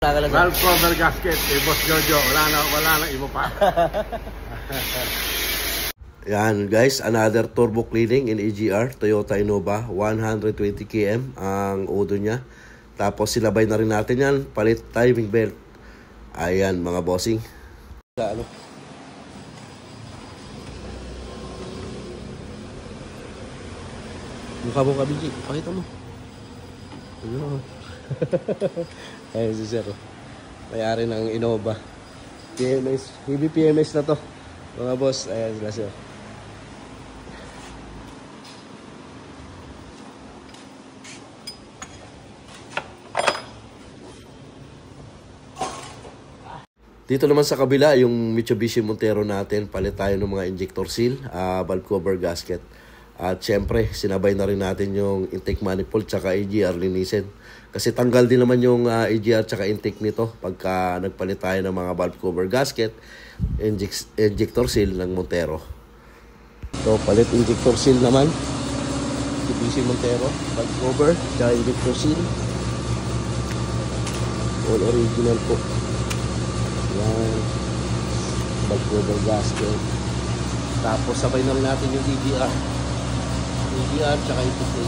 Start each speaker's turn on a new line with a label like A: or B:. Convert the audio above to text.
A: Valve cover gasket, Boss Jojo, wala na iba pa.
B: Yan guys, another turbo cleaning in EGR, Toyota Innova, 120 km ang odo niya. Tapos silabay na rin natin yan, palit timing belt. Ayan mga bossing. Ano? Mukha mo ka, Bigi. Pakita mo. Ayun. Ayun si Sir. Mayari ng Innova. PMS. Heavy PMS na to. Mga boss. Ayan sila Sir. Dito naman sa kabila, yung Mitsubishi Montero natin, palit tayo ng mga injector seal, valve cover gasket. At syempre, sinabay na rin natin yung intake manifold tsaka EGR linisin. Kasi tanggal din naman yung EGR tsaka intake nito pagka nagpalit tayo ng mga valve cover gasket, injector seal ng Montero. So, palit injector seal naman. Mitsubishi Montero, valve cover, tsaka injector seal. All original po. Yan. Valve cover gasket. Tapos sabay na rin natin yung EGR tsaka intake.